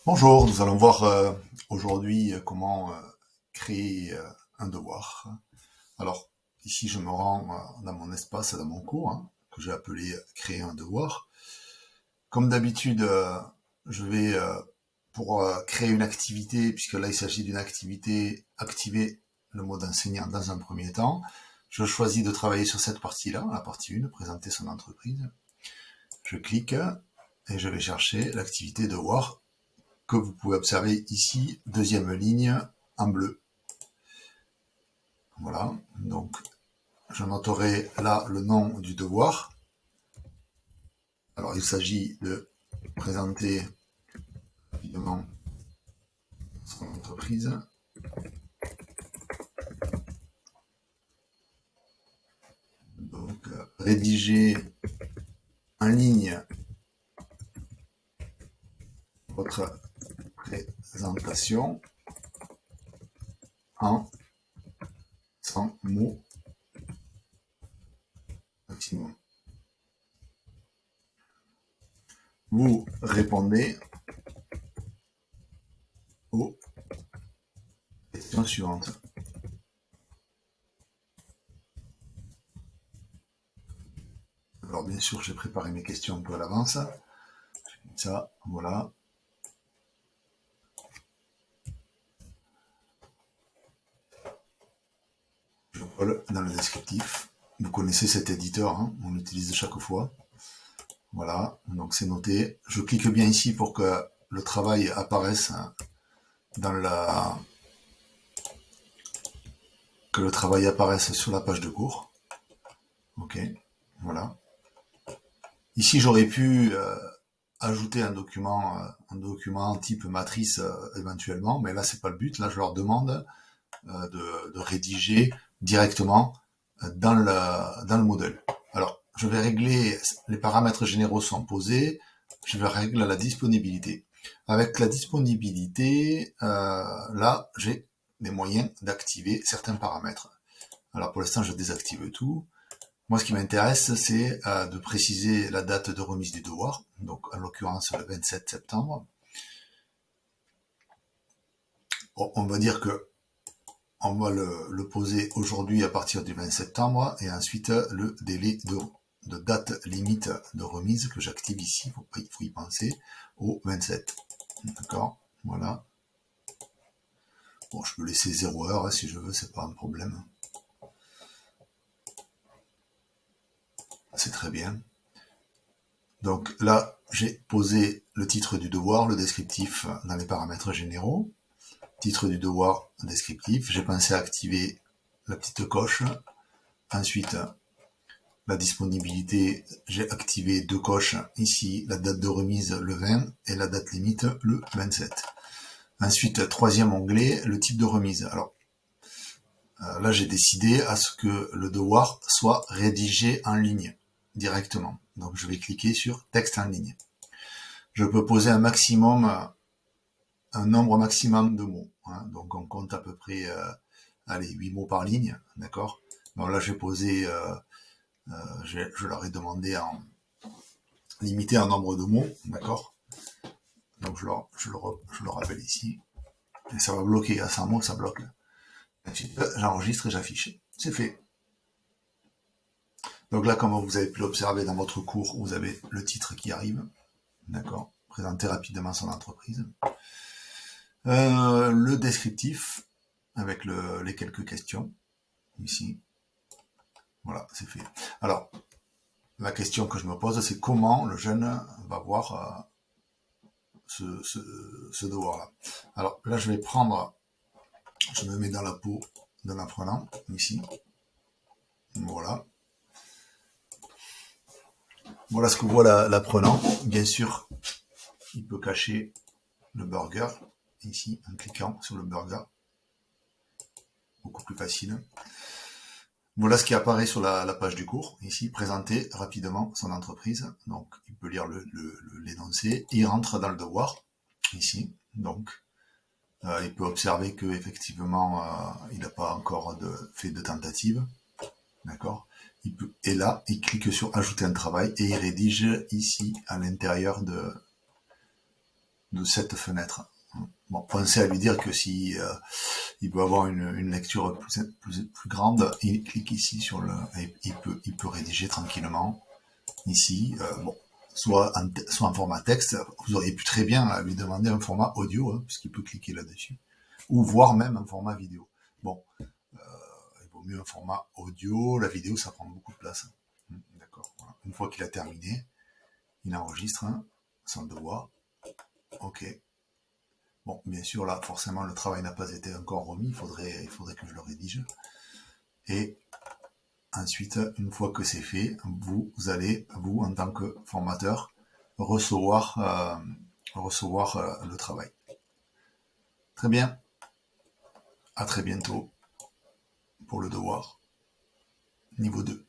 Bonjour, nous allons voir aujourd'hui comment créer un devoir. Alors, ici je me rends dans mon espace, dans mon cours, que j'ai appelé créer un devoir. Comme d'habitude, je vais, pour créer une activité, puisque là il s'agit d'une activité, activer le mode enseignant dans un premier temps. Je choisis de travailler sur cette partie-là, la partie 1, présenter son entreprise. Je clique et je vais chercher l'activité devoir que vous pouvez observer ici, deuxième ligne en bleu. Voilà, donc je noterai là le nom du devoir. Alors il s'agit de présenter rapidement son entreprise. Donc rédiger en ligne votre présentation en 100 mots maximum. Vous répondez aux questions suivantes. Alors bien sûr, j'ai préparé mes questions un peu à l'avance. Ça, voilà. Je colle dans le descriptif. Vous connaissez cet éditeur, on l'utilise chaque fois. Voilà, donc c'est noté. Je clique bien ici pour que le travail apparaisse dans la que le travail apparaisse sur la page de cours. Ok, voilà. Ici j'aurais pu ajouter un document type matrice éventuellement, mais là c'est pas le but. Là je leur demande de rédiger directement dans le modèle. Alors je vais régler, les paramètres généraux sont posés, je vais régler la disponibilité. Avec la disponibilité, là, j'ai les moyens d'activer certains paramètres. Alors pour l'instant, je désactive tout. Moi, ce qui m'intéresse, c'est de préciser la date de remise du devoir, donc en l'occurrence le 27 septembre. Bon, on va dire que on va le poser aujourd'hui à partir du 20 septembre et ensuite le délai de date limite de remise que j'active ici, il faut y penser, au 27. D'accord, voilà. Bon, je peux laisser 0 heure si je veux, c'est pas un problème. C'est très bien. Donc là, j'ai posé le titre du devoir, le descriptif dans les paramètres généraux. Titre du devoir, descriptif. J'ai pensé à activer la petite coche. Ensuite, la disponibilité, j'ai activé deux coches. Ici, la date de remise le 20 et la date limite le 27. Ensuite, troisième onglet, le type de remise. Alors, là, j'ai décidé à ce que le devoir soit rédigé en ligne directement. Donc, je vais cliquer sur texte en ligne. Je peux poser un nombre maximum de mots. Donc, on compte à peu près, 8 mots par ligne, d'accord. Donc là, j'ai posé, je leur ai demandé en limiter un nombre de mots, d'accord. Donc, je le rappelle ici. Et ça va bloquer à 100 mots, ça bloque. Ensuite, j'enregistre et j'affiche. C'est fait. Donc là, comme vous avez pu l'observer dans votre cours, vous avez le titre qui arrive. D'accord. Présenter rapidement son entreprise. Le descriptif avec les quelques questions. Ici. Voilà, c'est fait. Alors, la question que je me pose, c'est comment le jeune va voir ce devoir-là. Alors là, je me mets dans la peau de l'apprenant, ici. Voilà. Voilà ce que voit l'apprenant. Bien sûr, il peut cacher le burger, ici, en cliquant sur le burger. Beaucoup plus facile. Voilà ce qui apparaît sur la page du cours, ici, présenter rapidement son entreprise. Donc, il peut lire l'énoncé. Il rentre dans le devoir, ici. Donc, il peut observer que effectivement, il n'a pas encore fait de tentative. D'accord. Et là, il clique sur ajouter un travail et il rédige ici, à l'intérieur de cette fenêtre. Bon, pensez à lui dire que si il veut avoir une lecture plus grande, il clique ici sur le, et il peut rédiger tranquillement ici. Bon, soit en format texte. Vous auriez pu très bien lui demander un format audio, hein, puisqu'il peut cliquer là-dessus, ou voire même un format vidéo. Bon, il vaut mieux un format audio. La vidéo, ça prend beaucoup de place. D'accord. Voilà. Une fois qu'il a terminé, il enregistre son devoir. Ok. Bon, bien sûr, là, forcément, le travail n'a pas été encore remis. Il faudrait que je le rédige. Et ensuite, une fois que c'est fait, vous allez, vous, en tant que formateur, recevoir le travail. Très bien. À très bientôt pour le devoir niveau 2.